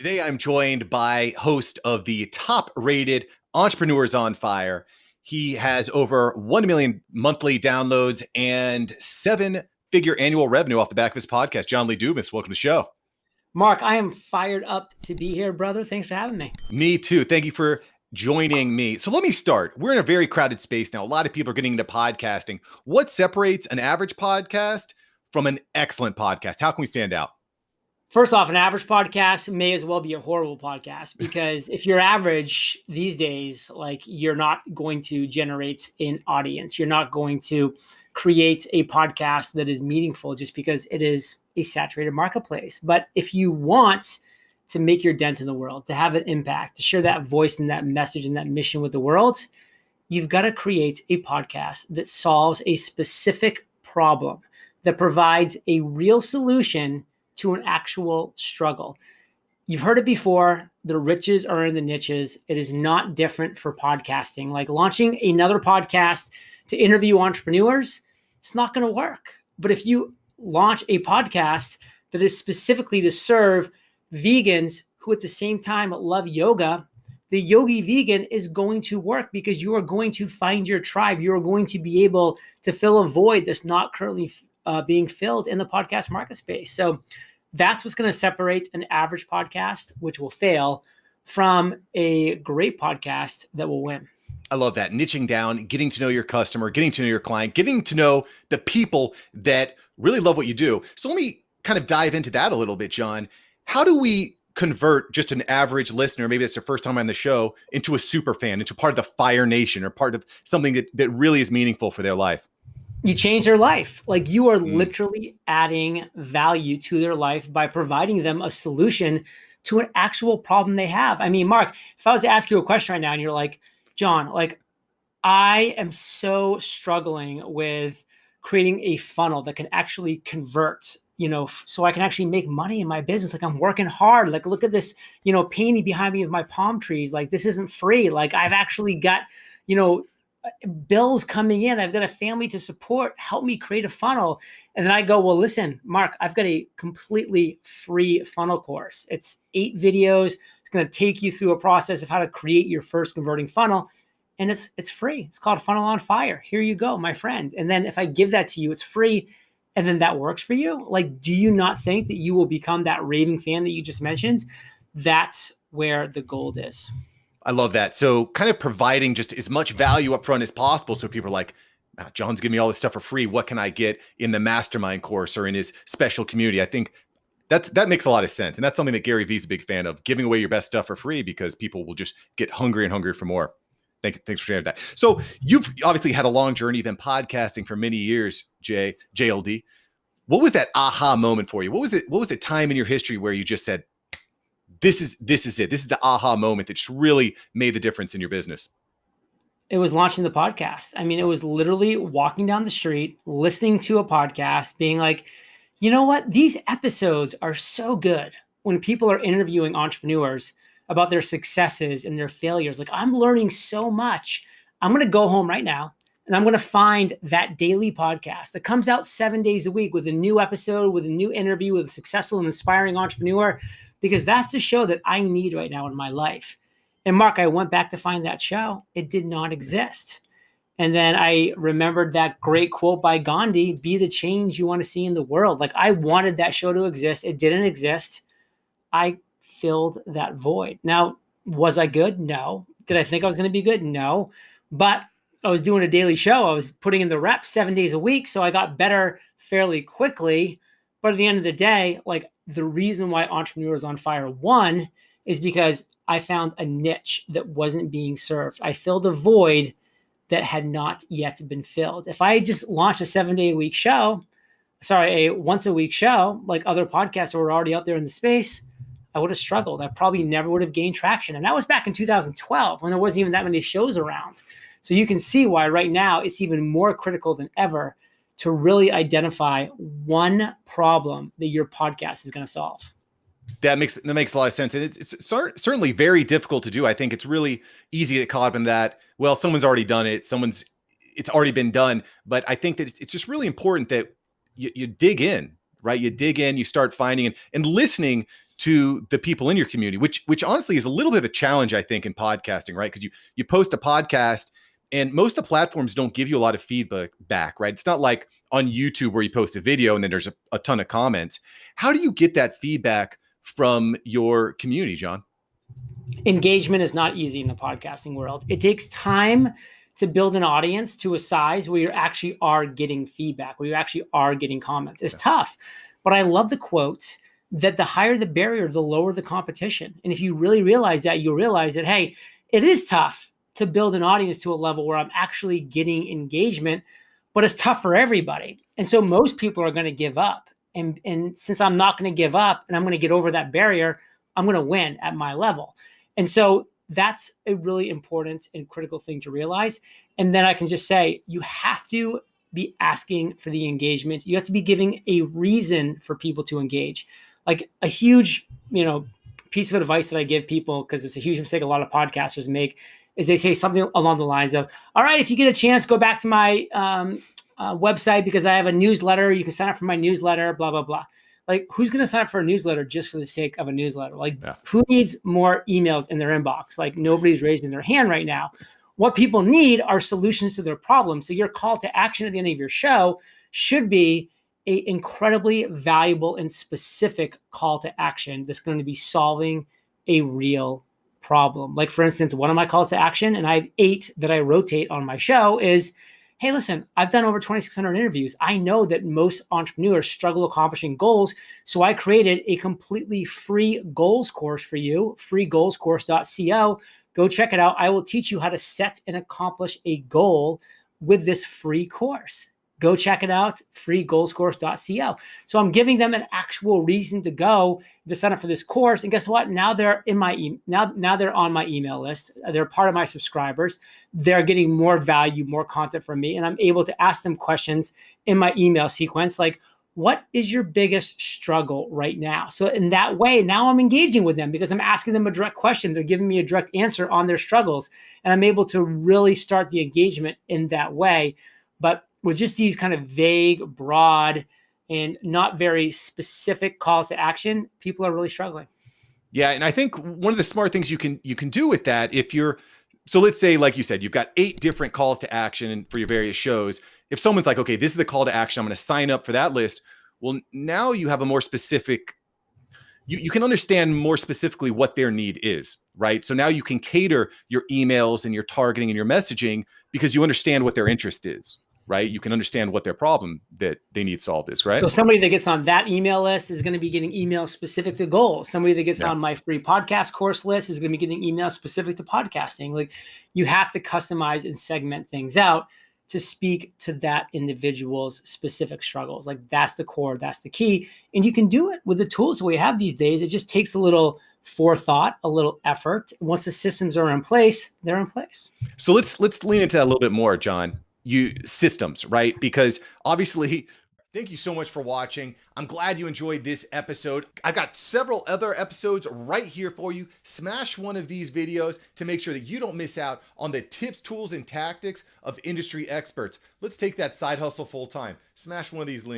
Today, I'm joined by host of the top-rated Entrepreneurs on Fire. He has over 1 million monthly downloads and seven-figure annual revenue off the back of his podcast. John Lee Dumas, welcome to the show. Mark, I am fired up to be here, brother. Thanks for having me. Me too. Thank you for joining me. So let me start. We're in a very crowded space now. A lot of people are getting into podcasting. What separates an average podcast from an excellent podcast? How can we stand out? First off, an average podcast may as well be a horrible podcast, because if you're average these days, like, you're not going to generate an audience. You're not going to create a podcast that is meaningful just because it is a saturated marketplace. But if you want to make your dent in the world, to have an impact, to share that voice and that message and that mission with the world, you've got to create a podcast that solves a specific problem, that provides a real solution to an actual struggle. You've heard it before. The riches are in the niches. It is not different for podcasting. Like, launching another podcast to interview entrepreneurs, it's not going to work. But if you launch a podcast that is specifically to serve vegans who at the same time love yoga, the Yogi Vegan is going to work, because you are going to find your tribe. You are going to be able to fill a void that's not currently being filled in the podcast market space. So that's what's going to separate an average podcast, which will fail, from a great podcast that will win. I love that. Niching down, getting to know your customer, getting to know your client, getting to know the people that really love what you do. So let me kind of dive into that a little bit, John. How do we convert just an average listener, maybe that's their first time on the show, into a super fan, into part of the Fire Nation, or part of something that really is meaningful for their life? You change their life. Like, you are literally adding value to their life by providing them a solution to an actual problem they have. I mean, Mark, if I was to ask you a question right now and you're like, John, like, I am so struggling with creating a funnel that can actually convert, so I can actually make money in my business. Like, I'm working hard. Like, look at this, painting behind me of my palm trees. Like, this isn't free. Like, I've actually got, bills coming in. I've got a family to support. Help me create a funnel. And then I go, well, listen, Mark, I've got a completely free funnel course. It's 8 videos. It's going to take you through a process of how to create your first converting funnel. And it's free. It's called Funnel on Fire. Here you go, my friend. And then if I give that to you, it's free. And then that works for you. Like, do you not think that you will become that raving fan that you just mentioned? That's where the gold is. I love that. So kind of providing just as much value up front as possible. So people are like, John's giving me all this stuff for free. What can I get in the mastermind course or in his special community? I think that makes a lot of sense. And that's something that Gary Vee's a big fan of, giving away your best stuff for free, because people will just get hungry and hungry for more. Thanks for sharing that. So you've obviously had a long journey, been podcasting for many years, JLD. What was that aha moment for you? What was the time in your history where you just said, this is it. This is the aha moment that just really made the difference in your business? It was launching the podcast. I mean, it was literally walking down the street, listening to a podcast, being like, you know what? These episodes are so good when people are interviewing entrepreneurs about their successes and their failures. Like, I'm learning so much. I'm going to go home right now and I'm going to find that daily podcast that comes out 7 days a week with a new episode, with a new interview with a successful and inspiring entrepreneur, because that's the show that I need right now in my life. And Mark, I went back to find that show. It did not exist. And then I remembered that great quote by Gandhi, be the change you want to see in the world. Like, I wanted that show to exist. It didn't exist. I filled that void. Now, was I good? No. Did I think I was going to be good? No. But I was doing a daily show. I was putting in the reps 7 days a week. So I got better fairly quickly. But at the end of the day, like, the reason why Entrepreneurs on Fire won is because I found a niche that wasn't being served. I filled a void that had not yet been filled. If I had just launched a 7 day a week show, a once a week show, like other podcasts that were already out there in the space, I would have struggled. I probably never would have gained traction. And that was back in 2012 when there wasn't even that many shows around. So you can see why right now it's even more critical than ever to really identify one problem that your podcast is going to solve. That makes a lot of sense. And it's certainly very difficult to do. I think it's really easy to get caught up in that. Well, someone's already done it. It's already been done. But I think that it's just really important that you dig in, right? You dig in, you start finding and listening to the people in your community, which honestly is a little bit of a challenge, I think, in podcasting, right? Because you post a podcast and most of the platforms don't give you a lot of feedback back, right? It's not like on YouTube where you post a video and then there's a ton of comments. How do you get that feedback from your community, John? Engagement is not easy in the podcasting world. It takes time to build an audience to a size where you actually are getting feedback, where you actually are getting comments. It's tough, but I love the quote that the higher the barrier, the lower the competition. And if you really realize that, you'll realize that, hey, it is tough to build an audience to a level where I'm actually getting engagement, but it's tough for everybody. And so most people are going to give up. And since I'm not going to give up and I'm going to get over that barrier, I'm going to win at my level. And so that's a really important and critical thing to realize. And then I can just say, you have to be asking for the engagement. You have to be giving a reason for people to engage. Like a huge, piece of advice that I give people, because it's a huge mistake a lot of podcasters make, is they say something along the lines of, all right, if you get a chance, go back to my website because I have a newsletter. You can sign up for my newsletter, blah, blah, blah. Like, who's going to sign up for a newsletter just for the sake of a newsletter? Like, who needs more emails in their inbox? Like, nobody's raising their hand right now. What people need are solutions to their problems. So your call to action at the end of your show should be an incredibly valuable and specific call to action that's going to be solving a real problem. Like, for instance, one of my calls to action, and I have 8 that I rotate on my show, is, hey, listen, I've done over 2,600 interviews. I know that most entrepreneurs struggle accomplishing goals. So I created a completely free goals course for you, freegoalscourse.co. Go check it out. I will teach you how to set and accomplish a goal with this free course. Go check it out, freegoalscourse.co. So I'm giving them an actual reason to go to sign up for this course. And guess what? Now they're in my now they're on my email list. They're part of my subscribers. They're getting more value, more content from me, and I'm able to ask them questions in my email sequence, like, what is your biggest struggle right now? So in that way, now I'm engaging with them because I'm asking them a direct question. They're giving me a direct answer on their struggles, and I'm able to really start the engagement in that way. But with just these kind of vague, broad, and not very specific calls to action, people are really struggling. Yeah, and I think one of the smart things you can do with that, so let's say, like you said, you've got 8 different calls to action for your various shows. If someone's like, okay, this is the call to action, I'm going to sign up for that list. Well, now you have a more specific, you can understand more specifically what their need is, right? So now you can cater your emails and your targeting and your messaging because you understand what their interest is. Right? You can understand what their problem that they need solved is, right? So somebody that gets on that email list is going to be getting emails specific to goals. Somebody that gets on my free podcast course list is going to be getting emails specific to podcasting. Like, you have to customize and segment things out to speak to that individual's specific struggles. Like, that's the core, that's the key. And you can do it with the tools that we have these days. It just takes a little forethought, a little effort. Once the systems are in place, they're in place. So let's lean into that a little bit more, John. Systems, right? Because obviously, thank you so much for watching. I'm glad you enjoyed this episode. I've got several other episodes right here for you. Smash one of these videos to make sure that you don't miss out on the tips, tools, and tactics of industry experts. Let's take that side hustle full time. Smash one of these links.